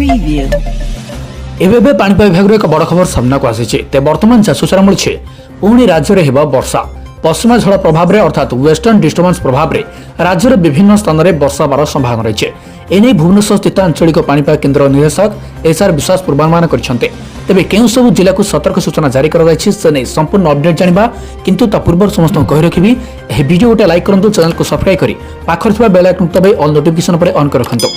Preview. ଏବେ ପାଣିପାଗ ବିଭାଗର ଏକ ବଡ଼ ଖବର ସାମ୍ନାକୁ ଆସିଛି। ତେବେ ବର୍ତ୍ତମାନ ଯାହା ସୂଚନା ମିଳିଛି ପୁଣି ରାଜ୍ୟରେ ହେବ ବର୍ଷା। ପଶ୍ଚିମ ଝଡ଼ ପ୍ରଭାବରେ ଅର୍ଥାତ୍ ୱେଷ୍ଟର୍ଣ୍ଣ ଡିଷ୍ଟର୍ବାନ୍ସ ପ୍ରଭାବରେ ରାଜ୍ୟର ବିଭିନ୍ନ ସ୍ଥାନରେ ବର୍ଷା ହେବାର ସମ୍ଭାବନା ରହିଛି। ଏନେଇ ଭୁବନେଶ୍ୱର ସ୍ଥିତ ଆଞ୍ଚଳିକ ପାଣିପାଗ କେନ୍ଦ୍ର ନିର୍ଦ୍ଦେଶକ ଏସ୍ଆର୍ ବିଶ୍ୱାସ ପୂର୍ବାନୁମାନ କରିଛନ୍ତି। ତେବେ କେଉଁ ସବୁ ଜିଲ୍ଲାକୁ ସତର୍କ ସୂଚନା ଜାରି କରାଯାଇଛି ସେ ନେଇ ସମ୍ପୂର୍ଣ୍ଣ ଅପଡେଟ୍ ଜାଣିବା। କିନ୍ତୁ ତା ପୂର୍ବରୁ ସମସ୍ତଙ୍କୁ କହି ରଖିବି, ଏହି ଭିଡ଼ିଓ ଗୋଟେ ଲାଇକ୍ କରନ୍ତୁ, ଚ୍ୟାନେଲକୁ ସବସ୍କ୍ରାଇବ୍ କରି ପାଖରେ ଥିବା ବେଲ୍ ଆଇକନ୍ ଦବାଇ ଅଲ୍ ନୋଟିଫିକେସନ୍ ଉପରେ ଅନ୍ କରି ରଖନ୍ତୁ,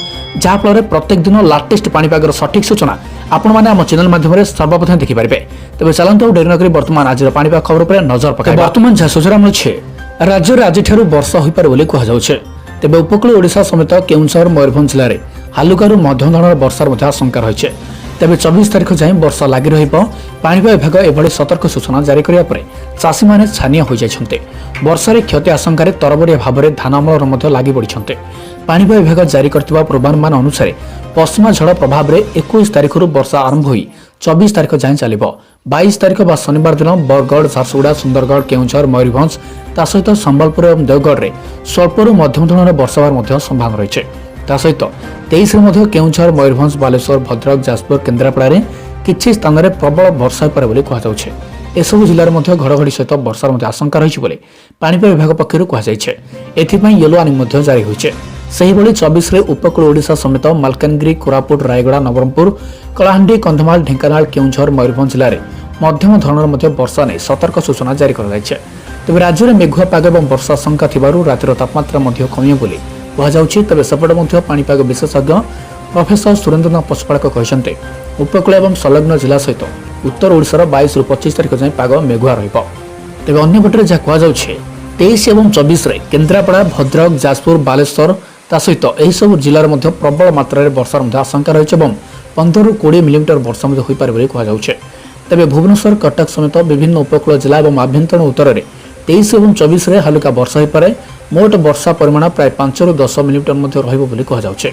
ଯାହାଫଳରେ ପ୍ରତ୍ୟେକ ଦିନ ଲାଟେଷ୍ଟ ପାଣିପାଗର ସଠିକ୍ ସୂଚନା ଆପଣମାନେ ଆମ ଚ୍ୟାନେଲ ମାଧ୍ୟମରେ ସର୍ବପ୍ରଥମେ ଦେଖିପାରିବେ। ତେବେ ଚାଲନ୍ତୁ ଡେରି ନକରି ବର୍ତ୍ତମାନ ଆଜିର ପାଣିପାଗ ଖବର ଉପରେ ନଜର ପକାଇବା। ବର୍ତ୍ତମାନ ଯାହା ସୂଚନା ମିଳୁଛି ରାଜ୍ୟରେ ଆଜିଠାରୁ ବର୍ଷା ହୋଇପାରେ ବୋଲି କୁହାଯାଉଛି। ତେବେ ଉପକୂଳ ଓଡ଼ିଶା ସମେତ କେଉଁଝର ମୟୂରଭଞ୍ଜ ଜିଲ୍ଲାରେ ହାଲୁକାରୁ ମଧ୍ୟମ ଧରଣର ବର୍ଷାର ମଧ୍ୟ ଆଶଙ୍କା ରହିଛି। ତେବେ 24 ତାରିଖ ଯାଏଁ ବର୍ଷା ଲାଗି ରହିବ। ପାଣିପାଗ ବିଭାଗ ଏଭଳି ସତର୍କ ସୂଚନା ଜାରି କରିବା ପରେ ଚାଷୀମାନେ ଛାନିଆ ହୋଇଯାଇଛନ୍ତି। ବର୍ଷାରେ କ୍ଷତି ଆଶଙ୍କାରେ ତରବରିଆ ଭାବରେ ଧାନ ଅମଳର ମଧ୍ୟ ଲାଗି ପଡ଼ିଛନ୍ତି। ପାଣିପାଗ ବିଭାଗ ଜାରି କରିଥିବା ପୂର୍ବାନୁମାନ ଅନୁସାରେ ପଶ୍ଚିମ ଝଡ଼ ପ୍ରଭାବରେ 21 ତାରିଖରୁ ବର୍ଷା ଆରମ୍ଭ ହୋଇ 24 ତାରିଖ ଯାଏଁ ଚାଲିବ। 22 ତାରିଖ ବା ଶନିବାର ଦିନ ବରଗଡ଼, ଝାରସୁଗୁଡ଼ା, ସୁନ୍ଦରଗଡ଼, କେଉଁଝର, ମୟୂରଭଞ୍ଜ ତା ସହିତ ସମ୍ବଲପୁର ଏବଂ ଦେଓଗଡ଼ରେ ସ୍ୱଳ୍ପରୁ ମଧ୍ୟମ ଧରଣର ବର୍ଷା ହେବାର ମଧ୍ୟ ସମ୍ଭାବନା ରହିଛି। ତା ସହିତ 23ରେ ମଧ୍ୟ କେଉଁଝର, ମୟୂରଭଞ୍ଜ, ବାଲେଶ୍ୱର, ଭଦ୍ରକ, ଯାଜପୁର, କେନ୍ଦ୍ରାପଡ଼ାରେ କିଛି ସ୍ଥାନରେ ପ୍ରବଳ ବର୍ଷା ହୋଇପାରେ ବୋଲି କୁହାଯାଉଛି। ଏସବୁ ଜିଲ୍ଲାରେ ମଧ୍ୟ ଘଡ଼ଘଡ଼ି ସହିତ ବର୍ଷାର ମଧ୍ୟ ଆଶଙ୍କା ରହିଛି ବୋଲି ପାଣିପାଗ ବିଭାଗ ପକ୍ଷରୁ କୁହାଯାଇଛି। ଏଥିପାଇଁ ୟେଲୋ ୱାର୍ଣ୍ଣିଂ ମଧ୍ୟ ଜାରି ହୋଇଛି। ସେହିଭଳି 24ରେ ଉପକୂଳ ଓଡ଼ିଶା ସମେତ ମାଲକାନଗିରି, କୋରାପୁଟ, ରାୟଗଡ଼ା, ନବରଙ୍ଗପୁର, କଳାହାଣ୍ଡି, କନ୍ଧମାଳ, ଢେଙ୍କାନାଳ, କେଉଁଝର, ମୟୂରଭଞ୍ଜ ଜିଲ୍ଲାରେ ମଧ୍ୟମ ଧରଣର ମଧ୍ୟ ବର୍ଷା ନେଇ ସତର୍କ ସୂଚନା ଜାରି କରାଯାଇଛି। ତେବେ ରାଜ୍ୟରେ ମେଘୁଆ ପାଗ ଏବଂ ବର୍ଷା ଆଶଙ୍କା ଥିବାରୁ ରାତିର ତାପମାତ୍ରା ମଧ୍ୟ କମିବ ବୋଲି କୁହାଯାଉଛି। ତେବେ ସେପଟେ ମଧ୍ୟ ପାଣିପାଗ ବିଶେଷଜ୍ଞ ପ୍ରଫେସର ସୁରେନ୍ଦ୍ରନାଥ ପଶୁପାଳକ କହିଛନ୍ତି ଉପକୂଳ ଏବଂ ସଂଲଗ୍ନ ଜିଲ୍ଲା ସହିତ ଉତ୍ତର ଓଡ଼ିଶାର 22ରୁ 25 ତାରିଖ ଯାଏଁ ପାଗ ମେଘୁଆ ରହିବ। ତେବେ ଅନ୍ୟପଟରେ ଯାହା କୁହାଯାଉଛି 23 ଏବଂ 24ରେ କେନ୍ଦ୍ରାପଡ଼ା, ଭଦ୍ରକ, ଯାଜପୁର, ବାଲେଶ୍ୱର ତା ସହିତ ଏହିସବୁ ଜିଲ୍ଲାରେ ମଧ୍ୟ ପ୍ରବଳ ମାତ୍ରାରେ ବର୍ଷାର ମଧ୍ୟ ଆଶଙ୍କା ରହିଛି ଏବଂ 15ରୁ 20 ମିଲିମିଟର ବର୍ଷା ମଧ୍ୟ ହୋଇପାରେ ବୋଲି କୁହାଯାଉଛି। ତେବେ ଭୁବନେଶ୍ୱର, କଟକ ସମେତ ବିଭିନ୍ନ ଉପକୂଳ ଜିଲ୍ଲା ଏବଂ ଆଭ୍ୟନ୍ତରୀଣ ଉତ୍ତରରେ 23 ଏବଂ 24ରେ ହାଲୁକା ବର୍ଷା ହୋଇପାରେ। ମୋଟ ବର୍ଷା ପରିମାଣ ପ୍ରାୟ 5ରୁ 10 ମିଲିମିଟର ମଧ୍ୟ ରହିବ ବୋଲି କୁହାଯାଉଛି।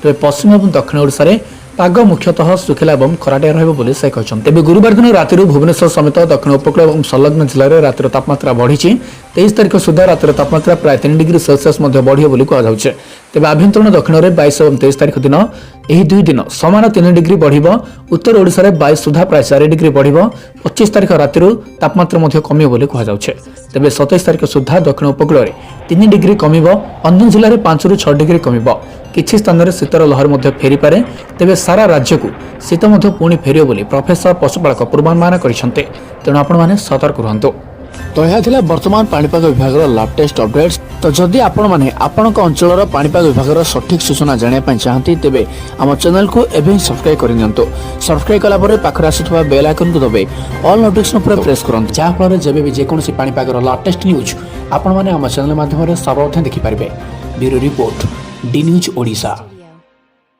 ତେବେ ପଶ୍ଚିମ ଏବଂ ଦକ୍ଷିଣ ଓଡ଼ିଶାରେ ପାଗ ମୁଖ୍ୟତଃ ଶୁଖିଲା ଏବଂ ଖରାଟିଆ ରହିବ ବୋଲି ସେ କହିଛନ୍ତି। ତେବେ ଗୁରୁବାର ଦିନ ରାତିରୁ ଭୁବନେଶ୍ୱର ସମେତ ଦକ୍ଷିଣ ଉପକୂଳ ଏବଂ ସଂଲଗ୍ନ ଜିଲ୍ଲାରେ ରାତିର ତାପମାତ୍ରା ବଢ଼ିଛି। 23 ତାରିଖ ସୁଦ୍ଧା ରାତିର ତାପମାତ୍ରା ପ୍ରାୟ 3 ଡିଗ୍ରୀ ସେଲସିୟସ୍ ମଧ୍ୟ ବଢ଼ିବ ବୋଲି କୁହାଯାଉଛି। ତେବେ ଆଭ୍ୟନ୍ତରୀଣ ଦକ୍ଷିଣରେ 22 ଏବଂ 23 ତାରିଖ ଦିନ ଏହି ଦୁଇ ଦିନ ସମାନ 3 ଡିଗ୍ରୀ ବଢ଼ିବ। ଉତ୍ତର ଓଡ଼ିଶାରେ 22 ସୁଦ୍ଧା ପ୍ରାୟ 4 ଡିଗ୍ରୀ ବଢ଼ିବ। 25 ତାରିଖ ରାତିରୁ ତାପମାତ୍ରା ମଧ୍ୟ କମିବ ବୋଲି କୁହାଯାଉଛି। ତେବେ 27 ତାରିଖ ସୁଦ୍ଧା ଦକ୍ଷିଣ ଉପକୂଳରେ 3 ଡିଗ୍ରୀ କମିବ। ଅନ୍ୟ ଜିଲ୍ଲାରେ 5ରୁ 6 ଡିଗ୍ରୀ କମିବ। କିଛି ସ୍ଥାନରେ ଶୀତର ଲହର ମଧ୍ୟ ଫେରିପାରେ। ତେବେ ସାରା ରାଜ୍ୟକୁ ଶୀତ ମଧ୍ୟ ପୁଣି ଫେରିବ ବୋଲି ପ୍ରଫେସର ପଶୁପାଳକ ପୂର୍ବାନୁମାନ କରିଛନ୍ତି। ତେଣୁ ଆପଣମାନେ ସତର୍କ ରୁହନ୍ତୁ। ତ ଏହା ଥିଲା ବର୍ତ୍ତମାନ ପାଣିପାଗ ବିଭାଗର ଲାଟେଷ୍ଟ ଅପଡେଟ୍ସ। ତ ଯଦି ଆପଣମାନେ ଆପଣଙ୍କ ଅଞ୍ଚଳର ପାଣିପାଗ ବିଭାଗର ସଠିକ୍ ସୂଚନା ଜାଣିବା ପାଇଁ ଚାହାନ୍ତି ତେବେ ଆମ ଚ୍ୟାନେଲକୁ ଏବେ ହିଁ ସବସ୍କ୍ରାଇବ୍ କରିନିଅନ୍ତୁ। ସବସ୍କ୍ରାଇବ୍ କଲା ପରେ ପାଖରେ ଆସୁଥିବା ବେଲ୍ ଆଇକନ୍କୁ ଦବାଇ ଅଲ୍ ନୋଟିଫିକେସନ୍ ଉପରେ ପ୍ରେସ୍ କରନ୍ତୁ, ଯାହାଫଳରେ ଯେବେ ବି ଯେକୌଣସି ପାଣିପାଗର ଲାଟେଷ୍ଟ ନ୍ୟୁଜ୍ ଆପଣମାନେ ଆମ ଚ୍ୟାନେଲ ମାଧ୍ୟମରେ ସର୍ବପ୍ରଥମେ ଦେଖିପାରିବେ। Bureau report, D news Odisha.